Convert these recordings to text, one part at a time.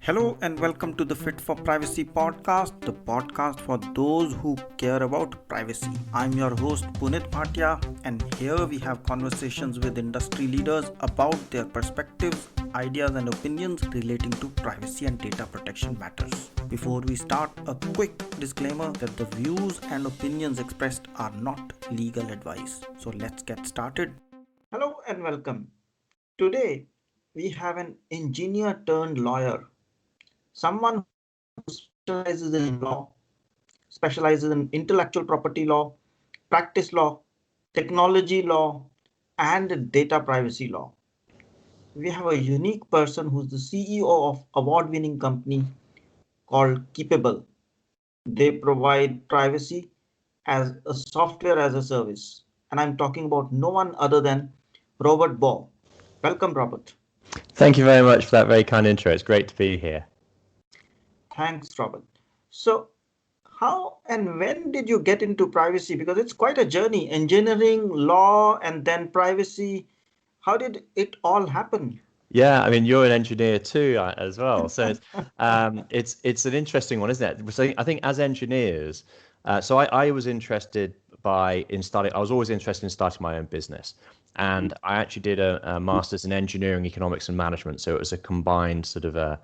Hello and welcome to the FIT4PRIVACY Podcast, the podcast for those who care about privacy. I'm your host Punit, and here we have conversations with industry leaders about their perspectives, ideas and opinions relating to privacy and data protection matters. Before we start, a quick disclaimer that the views and opinions expressed are not legal advice. So let's get started. Hello and welcome. Today we have an engineer turned lawyer, someone who specializes in law, specializes in intellectual property law, practice law, technology law, and data privacy law. We have a unique person who's the CEO of award-winning company called Keepable. They provide privacy as a software as a service. And I'm talking about no one other than Robert Baugh. Welcome, Robert. Thank you very much for that very kind intro. It's great to be here. Thanks, Robert. So, how and when did you get into privacy? Because it's quite a journey, engineering, law, and then privacy. How did it all happen? Yeah, I mean, you're an engineer too, as well. So it's an interesting one, isn't it? So I think as engineers, I was interested I was always interested in starting my own business. And I actually did a master's in engineering, economics and management. So it was a combined sort of a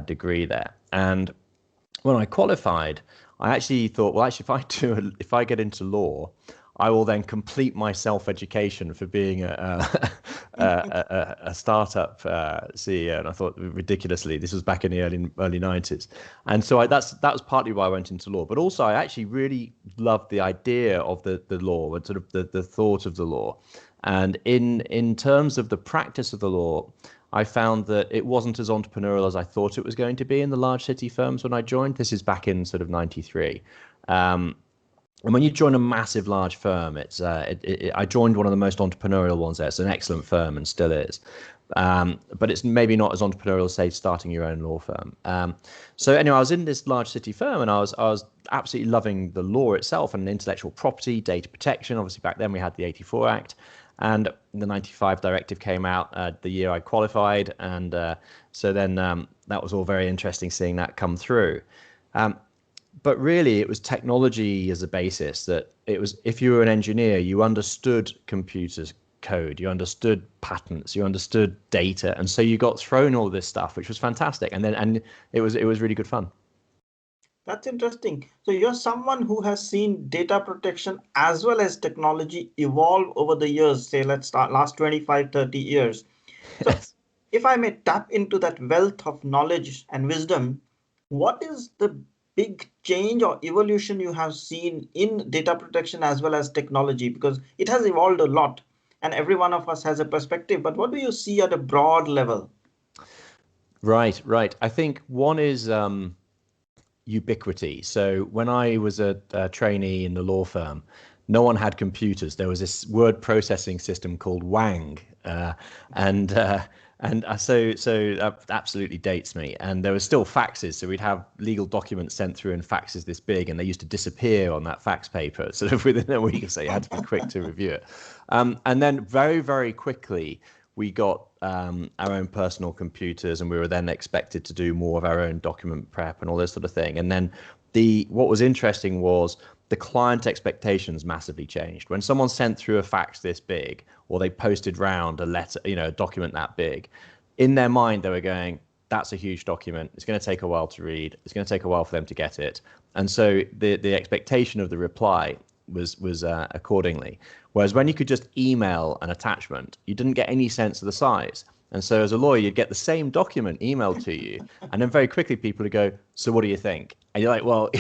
degree there. And when I qualified, I actually thought, well, actually, if I get into law, I will then complete my self-education for being a startup CEO. And I thought, ridiculously, this was back in the early 90s. And so that was partly why I went into law. But also, I actually really loved the idea of the law and sort of the thought of the law. And in terms of the practice of the law, I found that it wasn't as entrepreneurial as I thought it was going to be in the large city firms when I joined. This is back in sort of 93. And when you join a massive large firm, I joined one of the most entrepreneurial ones there. It's an excellent firm and still is. But it's maybe not as entrepreneurial as, say, starting your own law firm. So anyway, I was in this large city firm and I was absolutely loving the law itself and intellectual property, data protection. Obviously, back then we had the 84 Act. And the 95 directive came out the year I qualified. And so then that was all very interesting seeing that come through. But really, it was technology as a basis that it was, if you were an engineer, you understood computers code, you understood patents, you understood data. And so you got thrown all this stuff, which was fantastic. And it was really good fun. That's interesting. So you're someone who has seen data protection as well as technology evolve over the years, say, let's start last 25, 30 years. So if I may tap into that wealth of knowledge and wisdom, what is the big change or evolution you have seen in data protection as well as technology? Because it has evolved a lot and every one of us has a perspective. But what do you see at a broad level? Right. I think one is ubiquity. So when I was a trainee in the law firm, no one had computers. There was this word processing system called Wang, and so that absolutely dates me. And there were still faxes, so we'd have legal documents sent through in faxes this big, and they used to disappear on that fax paper sort of within a week. So you had to be quick to review it. And then very, very quickly, we got our own personal computers, and we were then expected to do more of our own document prep and all this sort of thing. And then what was interesting was the client expectations massively changed. When someone sent through a fax this big, or they posted round a letter, a document that big, in their mind they were going, that's a huge document. It's going to take a while to read. It's going to take a while for them to get it. And so the expectation of the reply was accordingly. Whereas when you could just email an attachment, you didn't get any sense of the size. And so as a lawyer, you'd get the same document emailed to you. And then very quickly people would go, so what do you think? And you're like, well,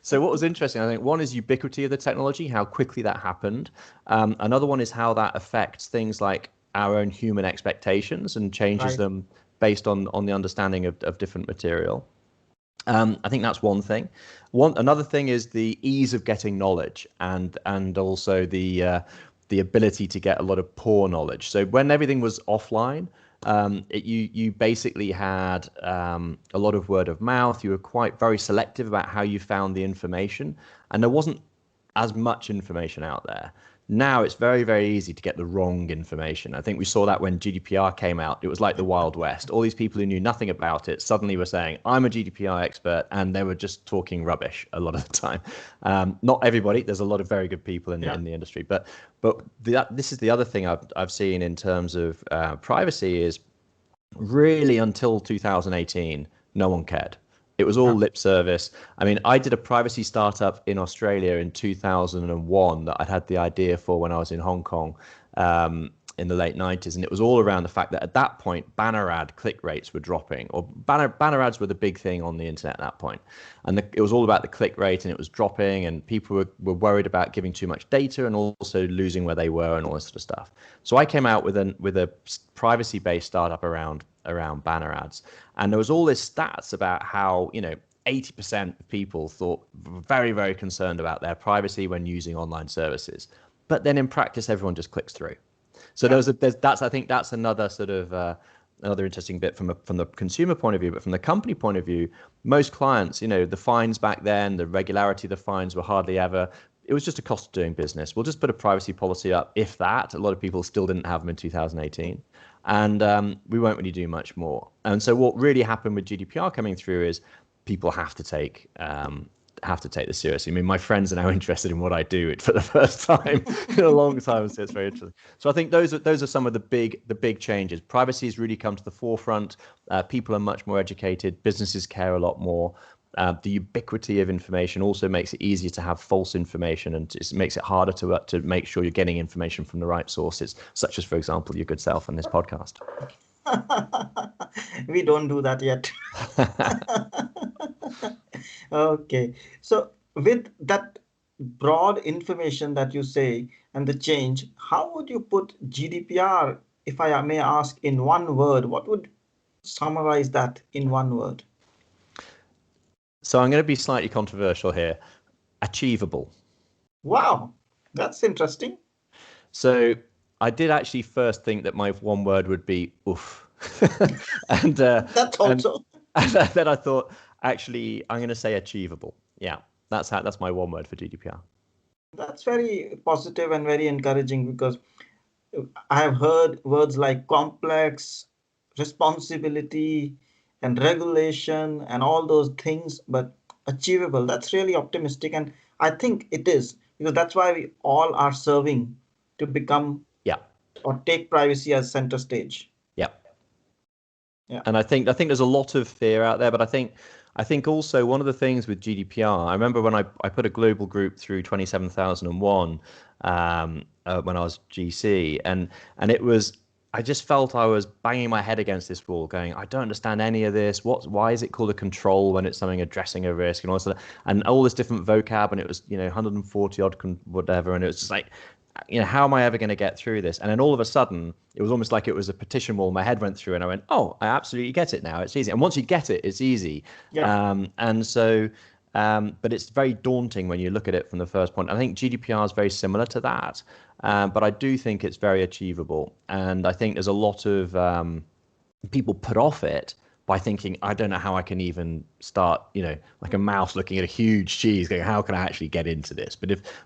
So what was interesting, I think, one is ubiquity of the technology, how quickly that happened. Another one is how that affects things like our own human expectations and changes them based on the understanding of different material. I think that's one thing. Another thing is the ease of getting knowledge and also the ability to get a lot of poor knowledge. So when everything was offline, you basically had a lot of word of mouth. You were very selective about how you found the information, and there wasn't as much information out there. Now it's very, very easy to get the wrong information. I think we saw that when GDPR came out. It was like the Wild West. All these people who knew nothing about it suddenly were saying, I'm a GDPR expert, and they were just talking rubbish a lot of the time. Not everybody. There's a lot of very good people in the industry. But this is the other thing I've seen in terms of privacy is really until 2018, no one cared. It was all lip service. I mean, I did a privacy startup in Australia in 2001 that I'd had the idea for when I was in Hong Kong in the late 90s. And it was all around the fact that at that point, banner ad click rates were dropping, or banner ads were the big thing on the internet at that point. And it was all about the click rate, and it was dropping, and people were worried about giving too much data and also losing where they were and all this sort of stuff. So I came out with a privacy-based startup around banner ads. And there was all this stats about how, 80% of people thought very, very concerned about their privacy when using online services. But then in practice, everyone just clicks through. So I think that's another sort of another interesting bit from the consumer point of view. But from the company point of view, most clients, the fines back then, the regularity of the fines were hardly ever. It was just a cost of doing business. We'll just put a privacy policy up, if that. A lot of people still didn't have them in 2018. And we won't really do much more. And so what really happened with GDPR coming through is people have to take this seriously. I mean, my friends are now interested in what I do for the first time in a long time, so it's very interesting. So I think those are some of the big changes. Privacy has really come to the forefront. People are much more educated. Businesses care a lot more. The ubiquity of information also makes it easier to have false information, and it makes it harder to make sure you're getting information from the right sources, such as, for example, your good self on this podcast. We don't do that yet. Okay. So with that broad information that you say and the change, how would you put GDPR, if I may ask, in one word? What would summarize that in one word? So I'm going to be slightly controversial here. Achievable. Wow, that's interesting. So I did actually first think that my one word would be oof. and that's also. And then I thought, actually, I'm going to say achievable. Yeah, that's my one word for GDPR. That's very positive and very encouraging, because I have heard words like complex, responsibility, and regulation and all those things, but achievable, that's really optimistic. And I think it is, because that's why we all are serving to become or take privacy as center stage. Yeah. And I think there's a lot of fear out there, but I think also one of the things with GDPR, I remember when I put a global group through 27001 when I was GC, and it was, I just felt I was banging my head against this wall going, I don't understand any of this. Why is it called a control when it's something addressing a risk and all this, and all this different vocab, and it was 140 odd whatever, and it was just like, how am I ever going to get through this? And then all of a sudden, it was almost like it was a petition wall my head went through, and I went, oh, I absolutely get it now. It's easy. And once you get it, it's easy. Yeah. And so, but it's very daunting when you look at it from the first point. I think GDPR is very similar to that, but I do think it's very achievable. And I think there's a lot of people put off it by thinking, I don't know how I can even start, like a mouse looking at a huge cheese going, how can I actually get into this?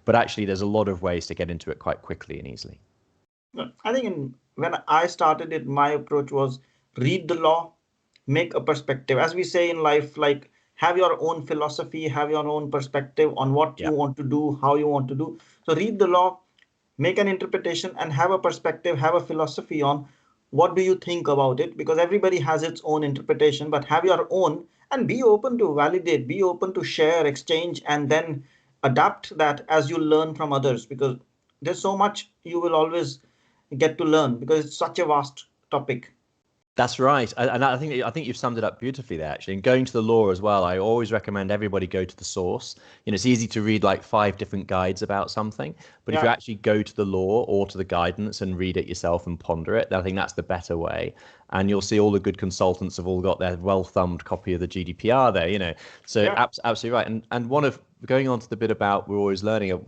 But actually there's a lot of ways to get into it quite quickly and easily. I think when I started it, my approach was read the law, make a perspective. As we say in life, like have your own philosophy, have your own perspective on what you want to do, how you want to do. So read the law, make an interpretation, and have a perspective, have a philosophy on what do you think about it, because everybody has its own interpretation, but have your own and be open to validate, be open to share, exchange, and then adapt that as you learn from others, because there's so much you will always get to learn because it's such a vast topic. That's right. And I think you've summed it up beautifully there, actually. And going to the law as well, I always recommend everybody go to the source. It's easy to read like 5 different guides about something, but if you actually go to the law or to the guidance and read it yourself and ponder it, I think that's the better way. And you'll see all the good consultants have all got their well-thumbed copy of the GDPR there, So absolutely right. And one of, going on to the bit about we're always learning,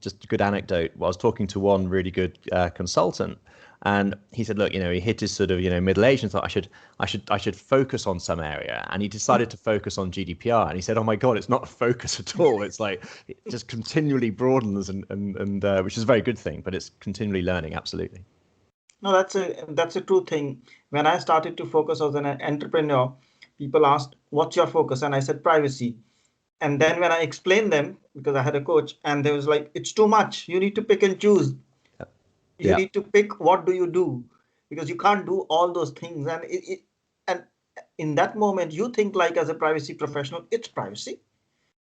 just a good anecdote. I was talking to one really good consultant, And he said, look, he hit his sort of, middle age and thought I should focus on some area. And he decided to focus on GDPR. And he said, oh my God, it's not a focus at all. It's like, it just continually broadens and which is a very good thing, but it's continually learning. Absolutely. No, that's a true thing. When I started to focus as an entrepreneur, people asked, what's your focus? And I said, privacy. And then when I explained them, because I had a coach, and they was like, it's too much. You need to pick and choose. You need to pick what do you do, because you can't do all those things. And in that moment, you think like as a privacy professional, it's privacy,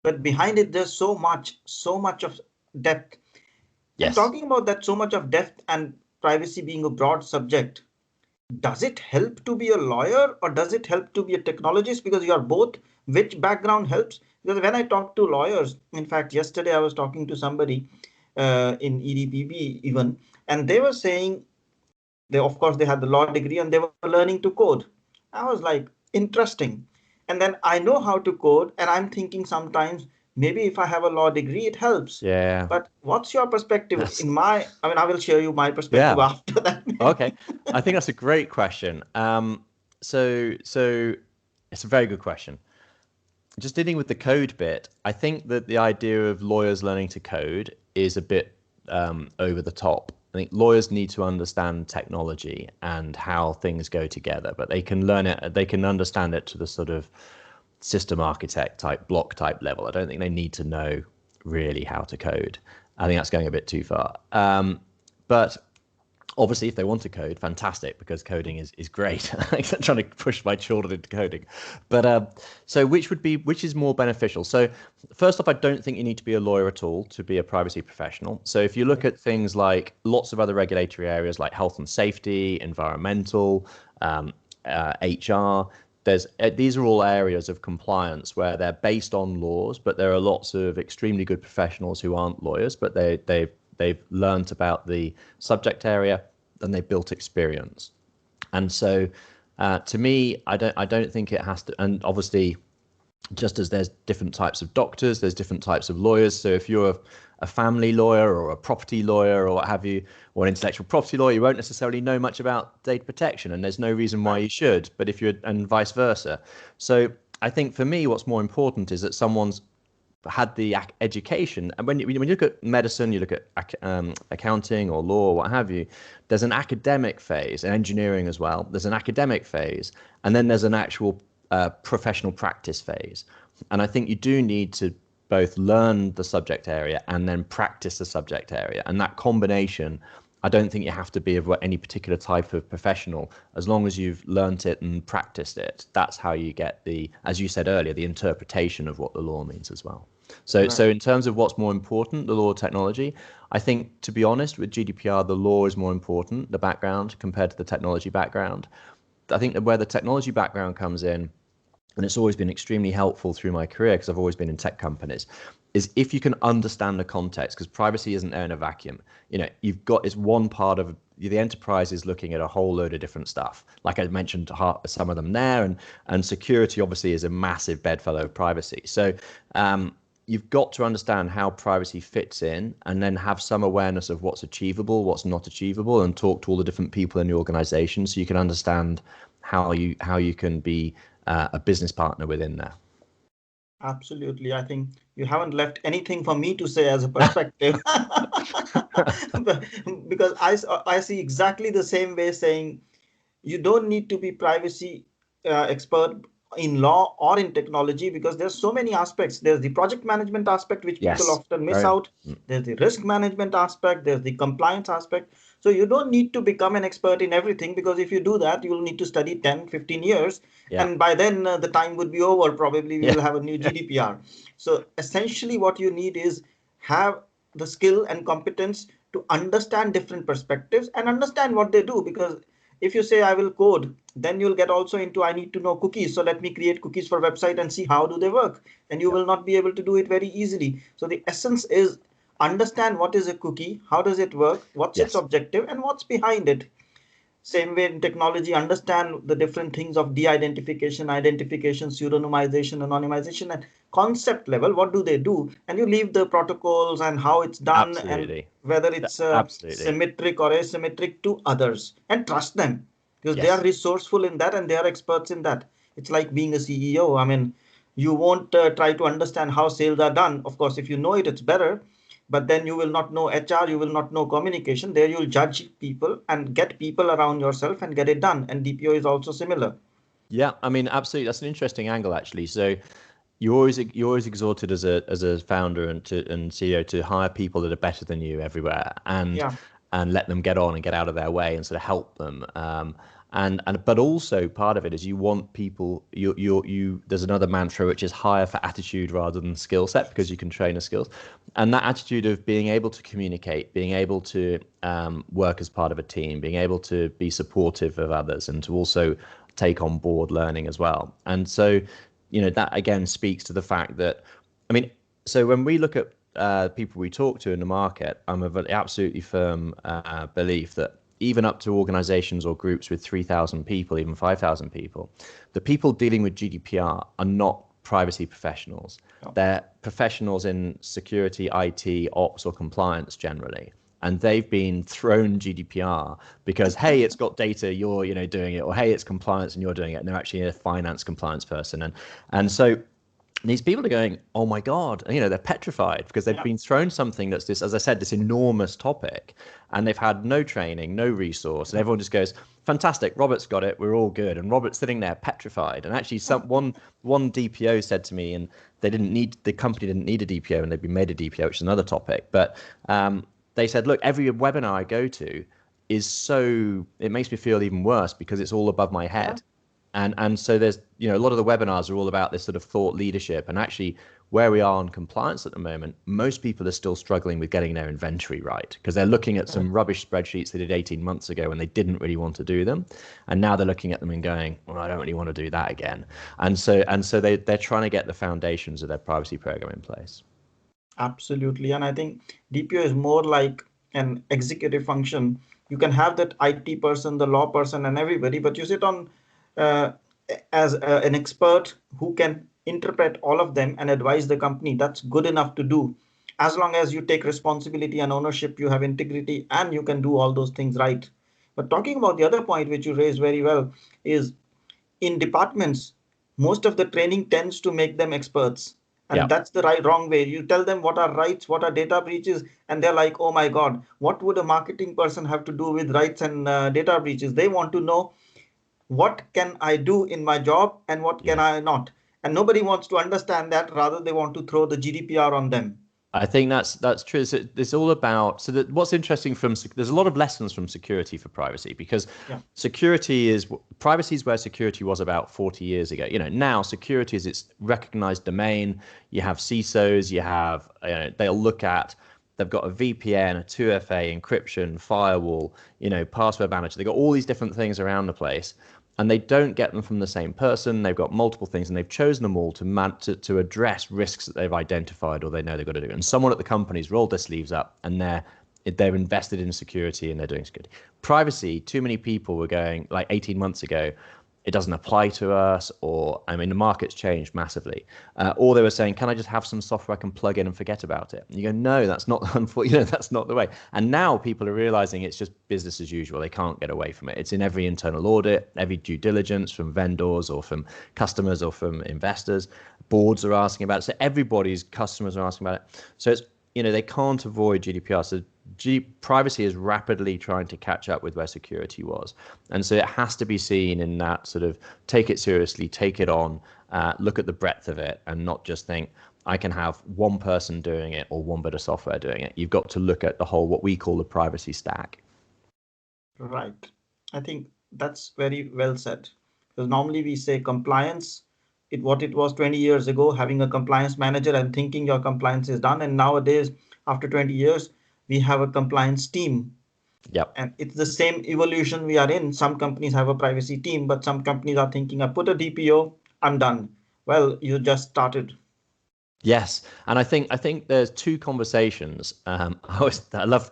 but behind it, there's so much of depth. Yes. And talking about that, so much of depth and privacy being a broad subject, does it help to be a lawyer or does it help to be a technologist? Because you are both. Which background helps? Because when I talk to lawyers, in fact, yesterday I was talking to somebody in EDPB even, and they were saying of course they had the law degree and they were learning to code. I was like, interesting. And then I know how to code, and I'm thinking sometimes maybe if I have a law degree, it helps. Yeah. But what's your perspective? I will share you my perspective after that. Okay. I think that's a great question. So it's a very good question. Just dealing with the code bit, I think that the idea of lawyers learning to code is a bit over the top. I think lawyers need to understand technology and how things go together, but they can learn it, they can understand it to the sort of system architect type, block type level. I don't think they need to know really how to code. I think that's going a bit too far. But obviously, if they want to code, fantastic, because coding is great. I'm trying to push my children into coding. But so which is more beneficial? So first off, I don't think you need to be a lawyer at all to be a privacy professional. So if you look at things like lots of other regulatory areas like health and safety, environmental, HR, these are all areas of compliance where they're based on laws, but there are lots of extremely good professionals who aren't lawyers, but they've learned about the subject area and they built experience. And so to me, I don't think it has to, and obviously just as there's different types of doctors, there's different types of lawyers. So if you're a family lawyer or a property lawyer or what have you, or an intellectual property lawyer, you won't necessarily know much about data protection, and there's no reason why you should, but if you're, and vice versa. So I think for me, what's more important is that someone's had the education. And when you look at medicine, you look at accounting or law or what have you, there's an academic phase, and engineering as well. There's an academic phase, and then there's an actual professional practice phase. And I think you do need to both learn the subject area and then practice the subject area. And that combination, I don't think you have to be of any particular type of professional. As long as you've learnt it and practiced it, that's how you get as you said earlier, the interpretation of what the law means as well. So, right. So in terms of what's more important, the law or technology, I think, to be honest, with GDPR, the law is more important, the background, compared to the technology background. I think that where the technology background comes in, and it's always been extremely helpful through my career because I've always been in tech companies, is if you can understand the context, because privacy isn't there in a vacuum. It's one part of the enterprise is looking at a whole load of different stuff. Like I mentioned, some of them there, and security obviously is a massive bedfellow of privacy. So you've got to understand how privacy fits in, and then have some awareness of what's achievable, what's not achievable, and talk to all the different people in the organization so you can understand how you can be a business partner within there. Absolutely. I think you haven't left anything for me to say as a perspective. Because I see exactly the same way, saying you don't need to be privacy expert in law or in technology, because there's so many aspects. There's the project management aspect, which people often miss out. There's the risk management aspect. There's the compliance aspect. So you don't need to become an expert in everything, because if you do that, you'll need to study 10, 15 years. Yeah. And by then the time would be over. Probably we will have a new GDPR. So essentially what you need is have the skill and competence to understand different perspectives and understand what they do. Because if you say I will code, then you'll get also into I need to know cookies. So let me create cookies for a website and see how do they work. And you will not be able to do it very easily. So the essence is understand what is a cookie, how does it work, what's its objective, and what's behind it. Same way in technology, understand the different things of de-identification, identification, pseudonymization, anonymization, and concept level. What do they do? And you leave the protocols and how it's done, and Absolutely. whether it's Absolutely. symmetric or asymmetric to others, and trust them because they are Yes. resourceful in that and they are experts in that. It's like being a CEO. I mean, you won't try to understand how sales are done. Of course, if you know it, it's better, but then you will not know HR, you will not know communication. There you'll judge people and get people around yourself and get it done. And DPO is also similar. Yeah, I mean, absolutely. That's an interesting angle, actually. So you're always exhorted as a founder and CEO to hire people that are better than you everywhere, Yeah, and let them get on and get out of their way and sort of help them. And but also part of it is you want people. You there's another mantra which is hire for attitude rather than skill set, because you can train a skills, and that attitude of being able to communicate, being able to work as part of a team, being able to be supportive of others, and to also take on board learning as well. And so that again speaks to the fact that, I mean, so when we look at people we talk to in the market, I'm of an absolutely firm belief that even up to organizations or groups with 3,000 people, even 5,000 people, the people dealing with GDPR are not privacy professionals. no. They're professionals in security, IT, ops, or compliance generally. And they've been thrown GDPR because, hey, it's got data, you're doing it, or hey, it's compliance and you're doing it, and they're actually a finance compliance person. And so these people are going, oh my God, they're petrified because they've Yeah, been thrown something that's this, as I said, this enormous topic, and they've had no training, no resource, and everyone just goes, fantastic, Robert's got it, we're all good. And Robert's sitting there petrified. And actually one DPO said to me, and the company didn't need a DPO, and they'd been made a DPO, which is another topic. But they said, look, every webinar I go to it makes me feel even worse because it's all above my yeah. head. And so there's, a lot of the webinars are all about this sort of thought leadership. And actually, where we are on compliance at the moment, most people are still struggling with getting their inventory right because they're looking at some rubbish spreadsheets they did 18 months ago when they didn't really want to do them. And now they're looking at them and going, well, I don't really want to do that again. And so they're trying to get the foundations of their privacy program in place. Absolutely. And I think DPO is more like an executive function. You can have that IT person, the law person, and everybody, but you sit on uh, as an expert who can interpret all of them and advise the company. That's good enough to do. As long as you take responsibility and ownership, you have integrity, and you can do all those things right. But talking about the other point, which you raised very well, is in departments, most of the training tends to make them experts. And Yeah. that's the wrong way. You tell them what are rights, what are data breaches, and they're like, oh my God, what would a marketing person have to do with rights and data breaches? They want to know what can I do in my job and what can Yeah. I not. And nobody wants to understand that. Rather, they want to throw the GDPR on them. I think that's true. So it's all about, so that what's interesting there's a lot of lessons from security for privacy, because Yeah. privacy is where security was about 40 years ago. Now security is its recognized domain. You have CISOs, they've got a VPN, a 2FA, encryption, firewall, password manager. They've got all these different things around the place, and they don't get them from the same person. They've got multiple things, and they've chosen them all to address risks that they've identified or they know they've got to do. And someone at the company's rolled their sleeves up, and they're invested in security and they're doing security. Privacy, too many people were going, like 18 months ago, it doesn't apply to us, or the market's changed massively, or they were saying, can I just have some software I can plug in and forget about it? And you go, no, that's not that's not the way. And now people are realizing it's just business as usual. They can't get away from it. It's in every internal audit, every due diligence from vendors or from customers or from investors. Boards are asking about it. So everybody's customers are asking about it. So it's they can't avoid GDPR. So privacy is rapidly trying to catch up with where security was. And so it has to be seen in that sort of take it seriously, take it on, look at the breadth of it, and not just think I can have one person doing it or one bit of software doing it. You've got to look at the whole, what we call the privacy stack. Right. I think that's very well said. Because normally we say compliance, what it was 20 years ago, having a compliance manager and thinking your compliance is done. And nowadays, after 20 years, we have a compliance team. Yep. And it's the same evolution we are in. Some companies have a privacy team, but some companies are thinking, I put a DPO, I'm done. Well, you just started. Yes, and I think there's two conversations. I love,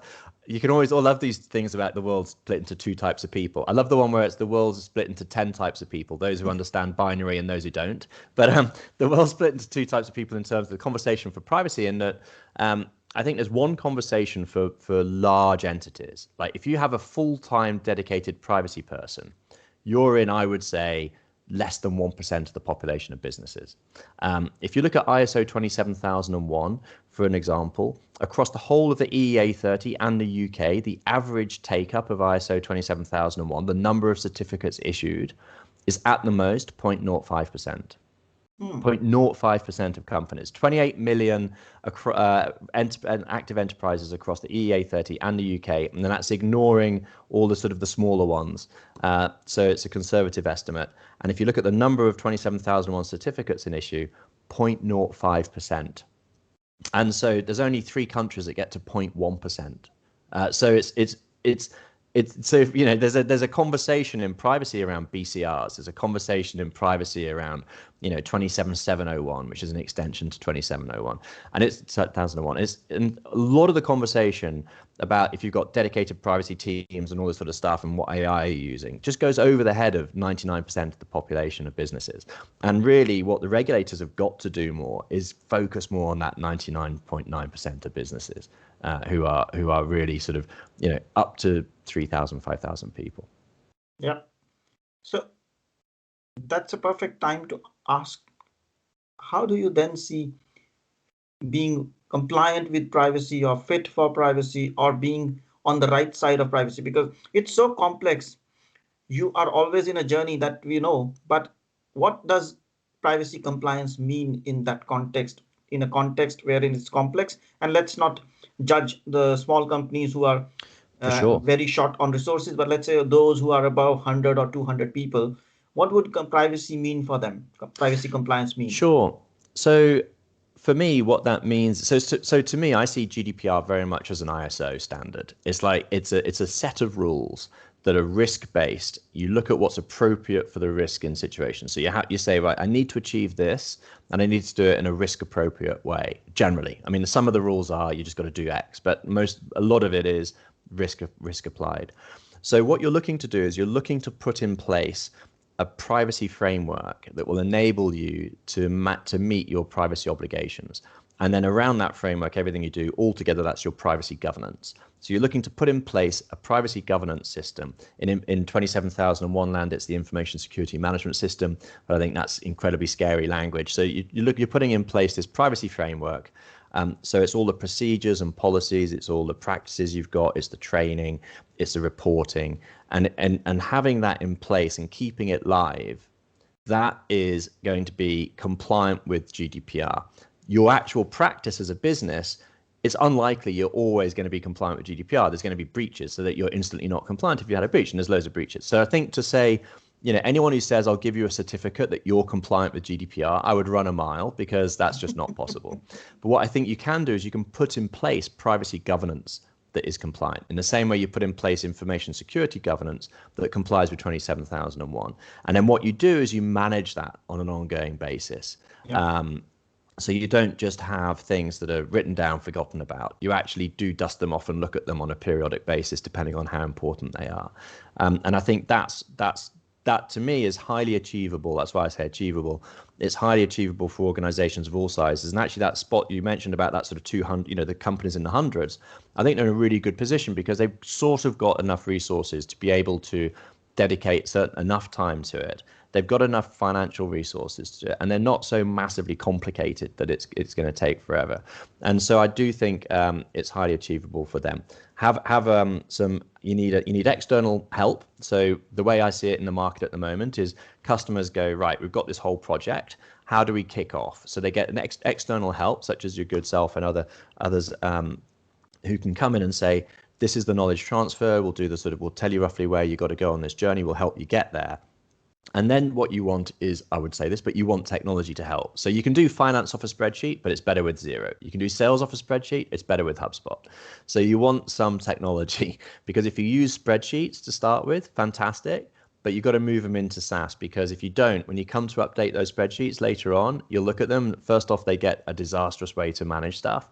you can always all love these things about the world split into two types of people. I love the one where it's the world's split into 10 types of people, those who understand binary and those who don't. But the world's split into two types of people in terms of the conversation for privacy, and that I think there's one conversation for large entities. Like if you have a full-time dedicated privacy person, you're in, I would say, less than 1% of the population of businesses. If you look at ISO 27001, for an example, across the whole of the EEA30 and the UK, the average take-up of ISO 27001, the number of certificates issued, is at the most 0.05%. 0.05% of companies, 28 million active enterprises across the EEA30 and the UK, and then that's ignoring all the sort of the smaller ones. So it's a conservative estimate. And if you look at the number of 27,001 certificates in issue, 0.05%. And so there's only 3 countries that get to 0.1%. So it's so, you know, there's a conversation in privacy around BCRs. There's a conversation in privacy around, you know, 27701, which is an extension to 2701, and it's 1001. And a lot of the conversation about if you've got dedicated privacy teams and all this sort of stuff and what AI are you using just goes over the head of 99% of the population of businesses. And really what the regulators have got to do more is focus more on that 99.9% of businesses who are really sort of, you know, up to 3,000, 5,000 people. Yeah. So that's a perfect time to ask, how do you then see being compliant with privacy or fit for privacy or being on the right side of privacy? Because it's so complex. You are always in a journey that we know, but what does privacy compliance mean in that context, in a context wherein it's complex? And let's not judge the small companies who are very short on resources, but let's say those who are above 100 or 200 people, what would privacy mean for them? Privacy compliance mean? Sure. So for me, what that means, so to me, I see GDPR very much as an ISO standard. It's like it's a set of rules that are risk-based. You look at what's appropriate for the risk in situations. So you say, right, I need to achieve this, and I need to do it in a risk-appropriate way. Generally, I mean, some of the rules are you just got to do X, but a lot of it is risk applied. So what you're looking to do is you're looking to put in place a privacy framework that will enable you to meet your privacy obligations. And then around that framework, everything you do altogether, that's your privacy governance. So you're looking to put in place a privacy governance system. In 27001 land, it's the information security management system, but I think that's incredibly scary language. So you're putting in place this privacy framework. So it's all the procedures and policies, it's all the practices you've got, it's the training, it's the reporting, and having that in place and keeping it live, that is going to be compliant with GDPR. Your actual practice as a business, it's unlikely you're always going to be compliant with GDPR. There's going to be breaches so that you're instantly not compliant if you had a breach, and there's loads of breaches. So I think to say, you know, anyone who says, I'll give you a certificate that you're compliant with GDPR, I would run a mile, because that's just not possible. But what I think you can do is you can put in place privacy governance that is compliant in the same way you put in place information security governance that complies with 27001. And then what you do is you manage that on an ongoing basis. Yeah. So you don't just have things that are written down, forgotten about. You actually do dust them off and look at them on a periodic basis, depending on how important they are. And I think that to me is highly achievable. That's why I say achievable. It's highly achievable for organizations of all sizes. And actually that spot you mentioned about that sort of 200, you know, the companies in the hundreds, I think they're in a really good position because they've sort of got enough resources to be able to dedicate enough time to it. They've got enough financial resources to do it, and they're not so massively complicated that it's going to take forever. And so I do think it's highly achievable for them. You need external help. So the way I see it in the market at the moment is customers go, right, we've got this whole project. How do we kick off? So they get an external help, such as your good self and others who can come in and say, this is the knowledge transfer. We'll tell you roughly where you got to go on this journey. We'll help you get there. And then what you want is, I would say this, but you want technology to help. So you can do finance off a spreadsheet, but it's better with Xero. You can do sales off a spreadsheet, it's better with HubSpot. So you want some technology, because if you use spreadsheets to start with, fantastic. but you've got to move them into SaaS, because if you don't, when you come to update those spreadsheets later on, you'll look at them. First off, they get a disastrous way to manage stuff.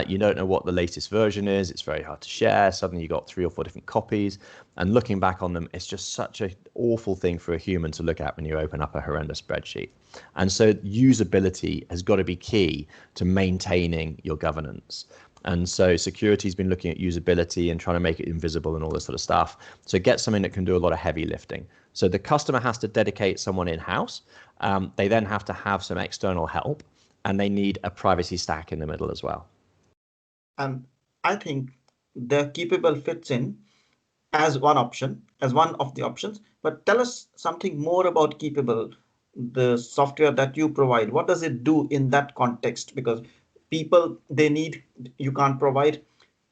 You don't know what the latest version is. It's very hard to share. Suddenly you got 3 or 4 different copies. And looking back on them, it's just such an awful thing for a human to look at when you open up a horrendous spreadsheet. And so usability has got to be key to maintaining your governance. And so security has been looking at usability and trying to make it invisible and all this sort of stuff. So get something that can do a lot of heavy lifting. So the customer has to dedicate someone in-house. They then have to have some external help, and they need a privacy stack in the middle as well. And I think the Keepable fits in as one option, as one of the options. But tell us something more about Keepable, the software that you provide. What does it do in that context? Because people, they need, you can't provide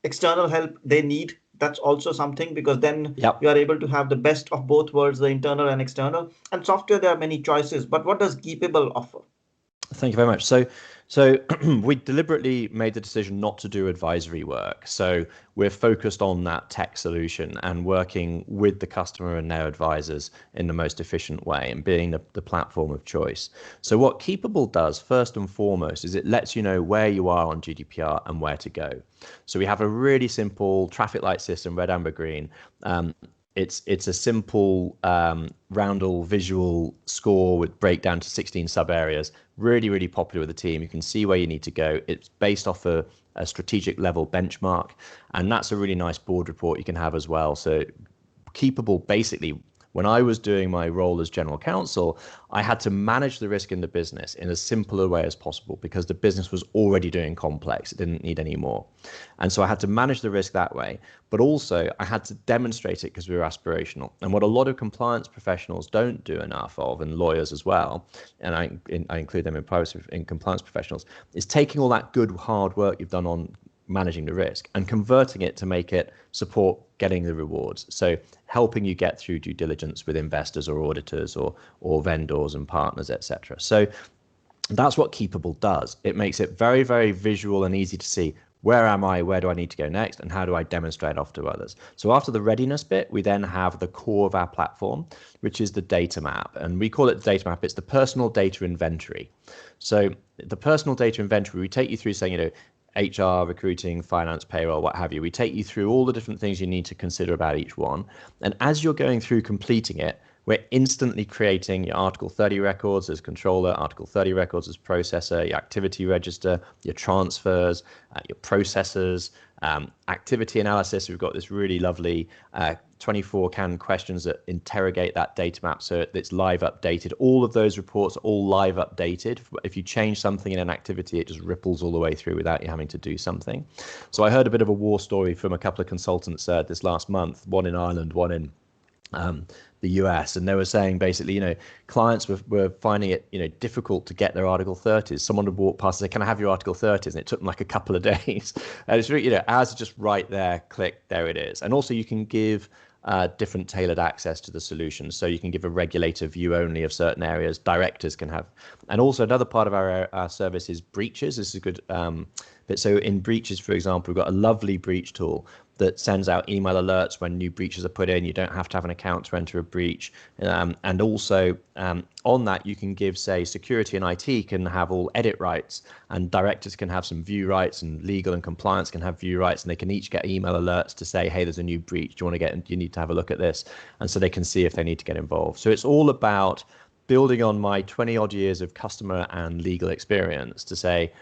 external help, they need, that's also something, because then you are able to have the best of both worlds, the internal and external. And software, there are many choices, but what does Keepable offer? Thank you very much. So we deliberately made the decision not to do advisory work. So we're focused on that tech solution and working with the customer and their advisors in the most efficient way and being the platform of choice. So what Keepable does first and foremost is it lets you know where you are on GDPR and where to go. So we have a really simple traffic light system, red, amber, green. It's a simple roundel visual score with breakdown to 16 sub areas. Really, really popular with the team. You can see where you need to go. It's based off a strategic level benchmark, and that's a really nice board report you can have as well. So Keepable, basically, when I was doing my role as general counsel, I had to manage the risk in the business in as simple a way as possible because the business was already doing complex. It didn't need any more. And so I had to manage the risk that way. But also I had to demonstrate it because we were aspirational. And what a lot of compliance professionals don't do enough of, and lawyers as well, and I include them in compliance professionals, is taking all that good hard work you've done on managing the risk and converting it to make it support getting the rewards. So helping you get through due diligence with investors or auditors or vendors and partners, etc. So that's what Keepable does. It makes it very, very visual and easy to see, where am I, where do I need to go next, and how do I demonstrate off to others. So after the readiness bit, we then have the core of our platform, which is the data map. And we call it the data map. It's the personal data inventory. So the personal data inventory, we take you through saying, HR, recruiting, finance, payroll, what have you. We take you through all the different things you need to consider about each one. And as you're going through completing it, we're instantly creating your Article 30 records as controller, Article 30 records as processor, your activity register, your transfers, your processors, activity analysis. We've got this really lovely 24 CAN questions that interrogate that data map so it's live updated. All of those reports are all live updated. If you change something in an activity, it just ripples all the way through without you having to do something. So I heard a bit of a war story from a couple of consultants this last month, one in Ireland, one in the US, and they were saying basically, clients were finding it, difficult to get their Article 30s. Someone would walk past and say, "Can I have your Article 30s?" And it took them like a couple of days. And it's really, ours is just right there, click, there it is. And also you can give different tailored access to the solution. So you can give a regulator view only of certain areas, directors can have. And also another part of our service is breaches. This is a good bit. So in breaches, for example, we've got a lovely breach tool that sends out email alerts when new breaches are put in. You don't have to have an account to enter a breach. And also on that, you can give, say, security and IT can have all edit rights, and directors can have some view rights, and legal and compliance can have view rights, and they can each get email alerts to say, hey, there's a new breach. Do you need to have a look at this? And so they can see if they need to get involved. So it's all about building on my 20 odd years of customer and legal experience to say,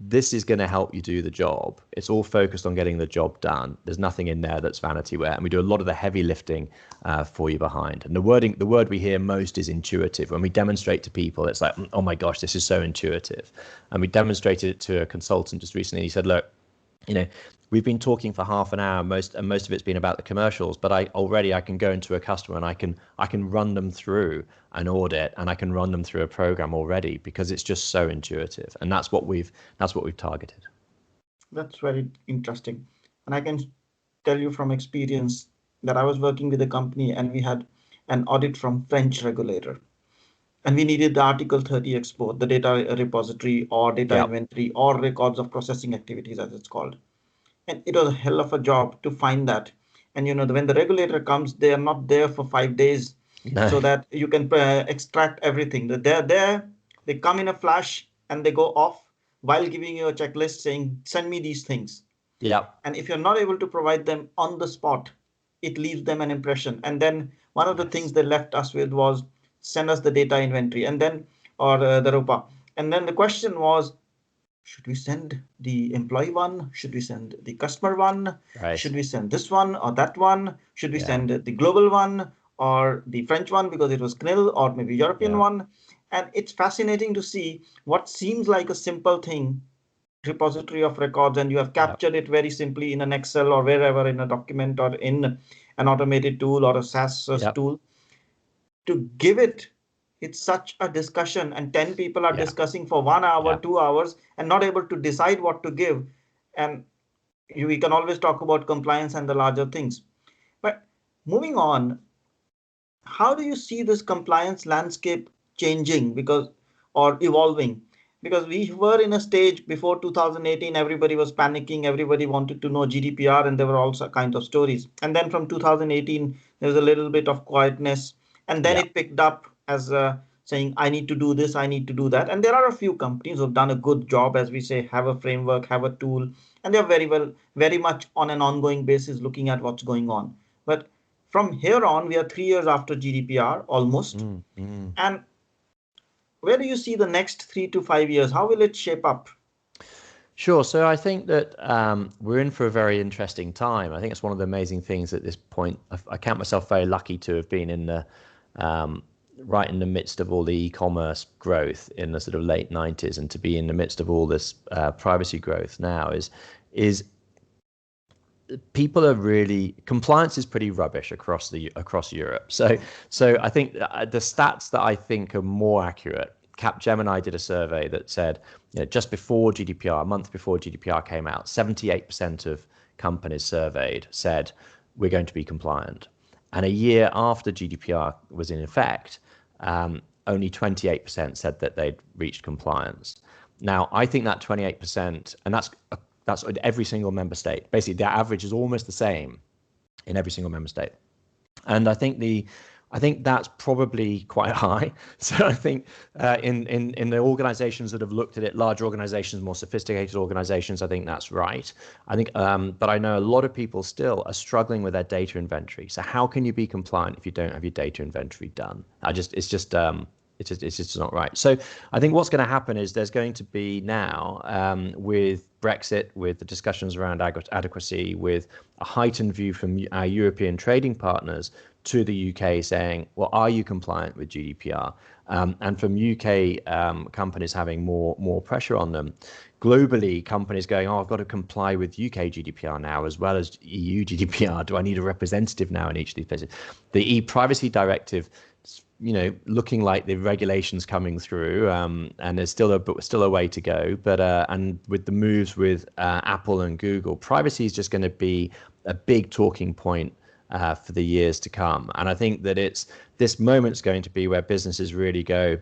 this is going to help you do the job. It's all focused on getting the job done. There's nothing in there that's vanity ware, and we do a lot of the heavy lifting for you behind. And the word we hear most is intuitive. When we demonstrate to people, it's like, oh my gosh, this is so intuitive. And we demonstrated it to a consultant just recently. He said, look, we've been talking for half an hour, most of it's been about the commercials, but I can go into a customer and I can run them through an audit, and I can run them through a program already because it's just so intuitive. And that's what we've targeted. That's very interesting. And I can tell you from experience that I was working with a company and we had an audit from French regulator. And we needed the Article 30 export, the data repository or data inventory or records of processing activities, as it's called. And it was a hell of a job to find that. And when the regulator comes, they are not there for 5 days No. so that you can extract everything. They're there, they come in a flash and they go off while giving you a checklist saying, send me these things. Yeah. And if you're not able to provide them on the spot, it leaves them an impression. And then one of the things Yes. they left us with was send us the data inventory and then, or the ROPA. And then the question was, should we send the employee one? Should we send the customer one? Right. Should we send this one or that one? Should we Yeah. send the global one or the French one because it was CNIL, or maybe European Yeah. one? And it's fascinating to see what seems like a simple thing, repository of records, and you have Yeah. captured it very simply in an Excel or wherever, in a document or in an automated tool or a SaaS Yeah. tool, to give it, it's such a discussion, and 10 people are Yeah. discussing for 1 hour, Yeah. 2 hours, and not able to decide what to give. And we can always talk about compliance and the larger things. But moving on, how do you see this compliance landscape changing, because, or evolving? Because we were in a stage before 2018, everybody was panicking, everybody wanted to know GDPR, and there were also kind of stories. And then from 2018, there was a little bit of quietness, and then Yeah. it picked up as saying, I need to do this, I need to do that. And there are a few companies who've done a good job, as we say, have a framework, have a tool, and they're very much on an ongoing basis looking at what's going on. But from here on, we are 3 years after GDPR almost. Mm, mm. And where do you see the next 3 to 5 years? How will it shape up? Sure. So I think that we're in for a very interesting time. I think it's one of the amazing things at this point. I count myself very lucky to have been in the right in the midst of all the e-commerce growth in the sort of late 90s, and to be in the midst of all this privacy growth now is people are really, compliance is pretty rubbish across Europe. So I think the stats that I think are more accurate, Capgemini did a survey that said, just before GDPR, a month before GDPR came out, 78% of companies surveyed said we're going to be compliant. And a year after GDPR was in effect, only 28% said that they'd reached compliance. Now, I think that 28%, and that's in every single member state. Basically, the average is almost the same in every single member state. And I think that's probably quite high. So I think in the organizations that have looked at it, large organizations, more sophisticated organizations, I think that's right. I think, but I know a lot of people still are struggling with their data inventory. So how can you be compliant if you don't have your data inventory done? It's just not right. So I think what's going to happen is there's going to be now with Brexit, with the discussions around adequacy, with a heightened view from our European trading partners to the UK saying, well, are you compliant with GDPR? And from UK companies having more pressure on them. Globally, companies going, oh, I've got to comply with UK GDPR now as well as EU GDPR. Do I need a representative now in each of these places? The e-privacy directive, looking like the regulations coming through, and there's still a way to go. But and with the moves with Apple and Google, privacy is just going to be a big talking point for the years to come. And I think that this moment's going to be where businesses really go,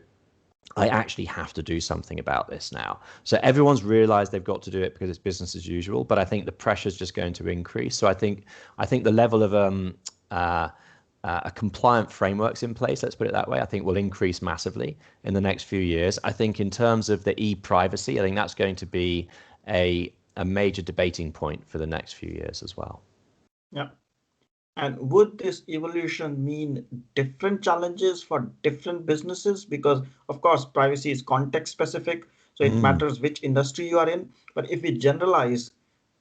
I actually have to do something about this now. So everyone's realized they've got to do it because it's business as usual. But I think the pressure is just going to increase. So I think the level of a compliant frameworks in place, let's put it that way, I think will increase massively in the next few years. I think in terms of the e-privacy, I think that's going to be a major debating point for the next few years as well. Yeah. And would this evolution mean different challenges for different businesses? Because, of course, privacy is context specific, so it matters which industry you are in. But if we generalize,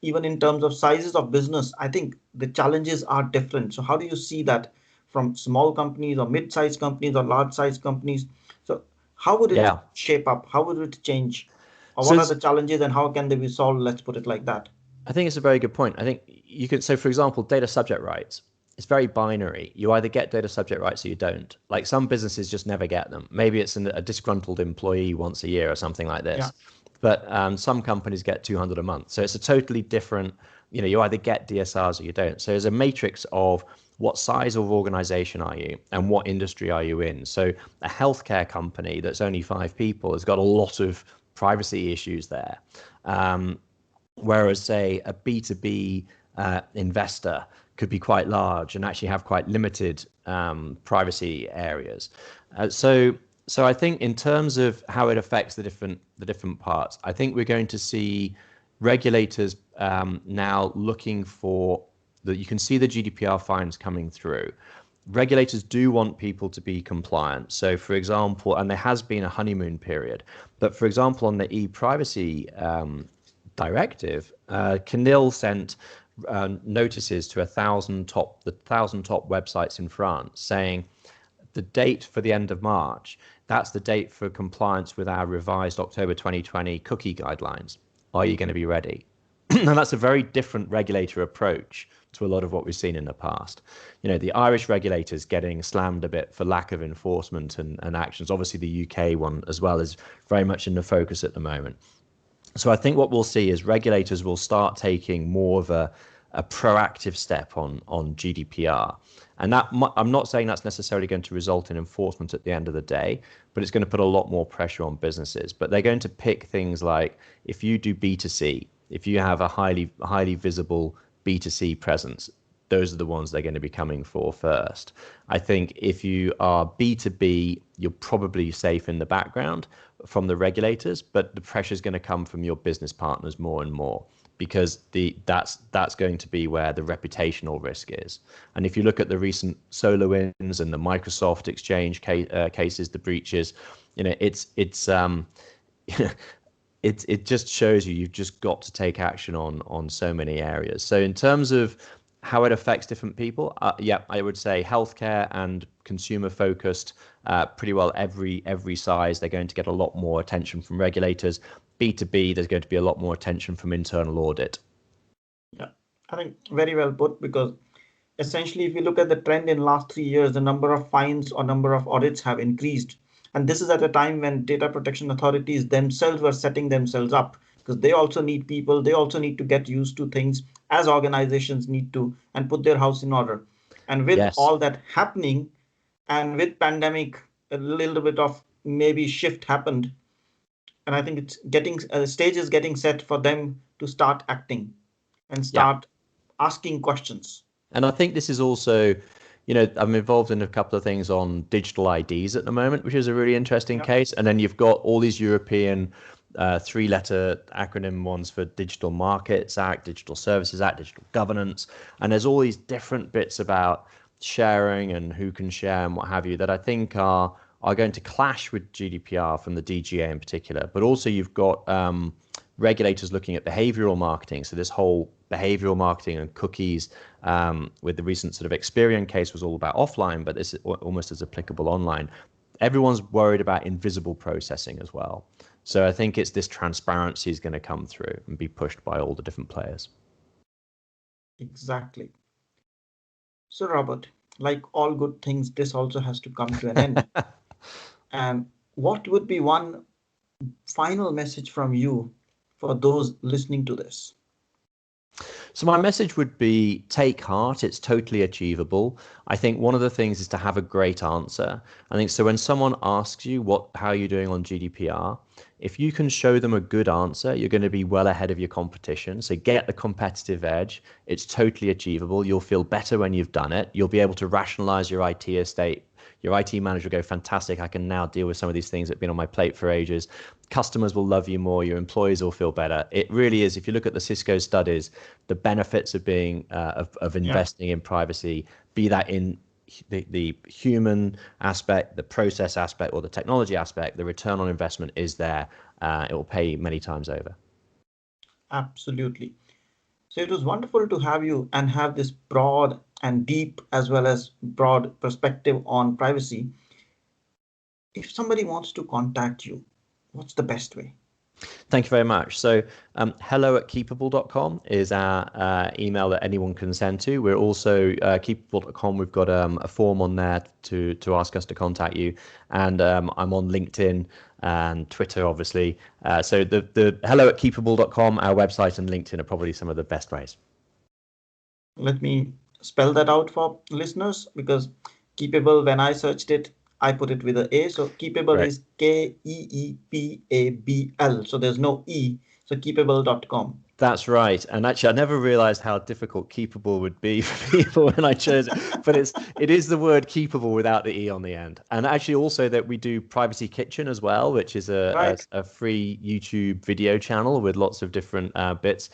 even in terms of sizes of business, I think the challenges are different. So how do you see that from small companies or mid-sized companies or large-sized companies? So how would it Yeah. shape up? How would it change? Or So what are the challenges and how can they be solved? Let's put it like that. I think it's a very good point. I think you could, so for example, data subject rights, it's very binary. You either get data subject rights or you don't. Like some businesses just never get them. Maybe it's a disgruntled employee once a year or something like this. Yeah. But some companies get 200 a month. So it's a totally different, you either get DSRs or you don't. So there's a matrix of what size of organization are you and what industry are you in. So a healthcare company that's only 5 people has got a lot of privacy issues there. Whereas, say, a B2B investor could be quite large and actually have quite limited privacy areas. So I think in terms of how it affects the different parts, I think we're going to see regulators now looking for that. You can see the GDPR fines coming through. Regulators do want people to be compliant. So, for example, and there has been a honeymoon period, but for example, on the e-privacy directive, CNIL sent notices to the 1,000 top websites in France saying the date for the end of March, that's the date for compliance with our revised October 2020 cookie guidelines. Are you going to be ready? And that's a very different regulator approach to a lot of what we've seen in the past. You know, the Irish regulators getting slammed a bit for lack of enforcement and actions. Obviously, the UK one as well is very much in the focus at the moment. So I think what we'll see is regulators will start taking more of a proactive step on GDPR. And that, I'm not saying that's necessarily going to result in enforcement at the end of the day, but it's going to put a lot more pressure on businesses. But they're going to pick things like, if you do B2C, if you have a highly visible B2C presence, those are the ones they're going to be coming for first. I think if you are B2B, you're probably safe in the background from the regulators, but the pressure is going to come from your business partners more and more, because that's going to be where the reputational risk is. And if you look at the recent SolarWinds and the Microsoft Exchange cases, the breaches, you know, it just shows you've just got to take action on so many areas. So in terms of how it affects different people, I would say healthcare and consumer focused, pretty well every size, they're going to get a lot more attention from regulators. B2B, there's going to be a lot more attention from internal audit. Yeah, I think very well put, because essentially if you look at the trend in the last 3 years, the number of fines or number of audits have increased. And this is at a time when data protection authorities themselves were setting themselves up, because they also need people, they also need to get used to things as organizations need to, and put their house in order. And with all that happening, and with pandemic, a little bit of maybe shift happened. And I think it's getting stage is getting set for them to start acting and start asking questions. And I think this is also, you know, I'm involved in a couple of things on digital IDs at the moment, which is a really interesting case. And then you've got all these European 3-letter acronym ones for Digital Markets Act, Digital Services Act, Digital Governance. And there's all these different bits about sharing and who can share and what have you that I think are going to clash with GDPR from the DGA in particular. But also you've got regulators looking at behavioral marketing. So this whole behavioral marketing and cookies, with the recent sort of Experian case, was all about offline, but this is almost as applicable online. Everyone's worried about invisible processing as well. So I think it's this transparency is going to come through and be pushed by all the different players. Exactly. So Robert, like all good things, this also has to come to an end. And what would be one final message from you for those listening to this? So my message would be, take heart. It's totally achievable. I think one of the things is to have a great answer. I think so when someone asks you how are you doing on GDPR, if you can show them a good answer, you're going to be well ahead of your competition. So get the competitive edge. It's totally achievable. You'll feel better when you've done it. You'll be able to rationalize your IT estate. Your IT manager will go, fantastic, I can now deal with some of these things that have been on my plate for ages. Customers will love you more. Your employees will feel better. It really is. If you look at the Cisco studies, the benefits of being of investing in privacy, be that in the human aspect, the process aspect, or the technology aspect, the return on investment is there. It will pay many times over. Absolutely. So it was wonderful to have you and have this broad and deep as well as broad perspective on privacy. If somebody wants to contact you, what's the best way? Thank you very much. So hello@keepable.com is our email that anyone can send to. We're also keepable.com. We've got a form on there to ask us to contact you. And I'm on LinkedIn and Twitter, obviously. So the hello@keepable.com, our website, and LinkedIn are probably some of the best ways. Let me spell that out for listeners, because Keepable, when I searched it, I put it with an A. So Keepable is Keepabl. So there's no E. So keepable.com. That's right. And actually, I never realized how difficult Keepable would be for people when I chose it. But it is the word Keepable without the E on the end. And actually also that we do Privacy Kitchen as well, which is a free YouTube video channel with lots of different bits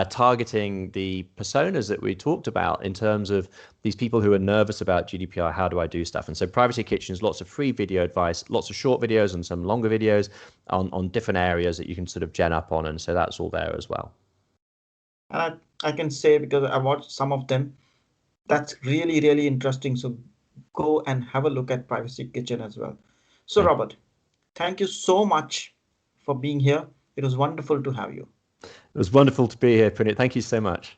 targeting the personas that we talked about in terms of these people who are nervous about GDPR. How do I do stuff? And so Privacy Kitchen is lots of free video advice, lots of short videos and some longer videos on different areas that you can sort of gen up on. And so that's all there as well. And I can say, because I watched some of them, that's really, really interesting. So go and have a look at Privacy Kitchen as well. So Robert, thank you so much for being here. It was wonderful to have you. It was wonderful to be here, Punit. Thank you so much.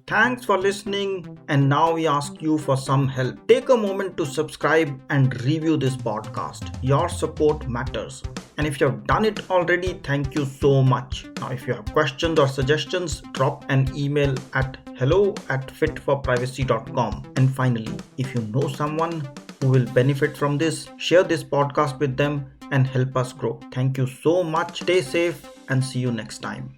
Thanks for listening, and now we ask you for some help. Take a moment to subscribe and review this podcast. Your support matters. And if you have done it already, thank you so much. Now, if you have questions or suggestions, drop an email at hello@fit4privacy.com. And finally, if you know someone who will benefit from this, share this podcast with them and help us grow. Thank you so much. Stay safe and see you next time.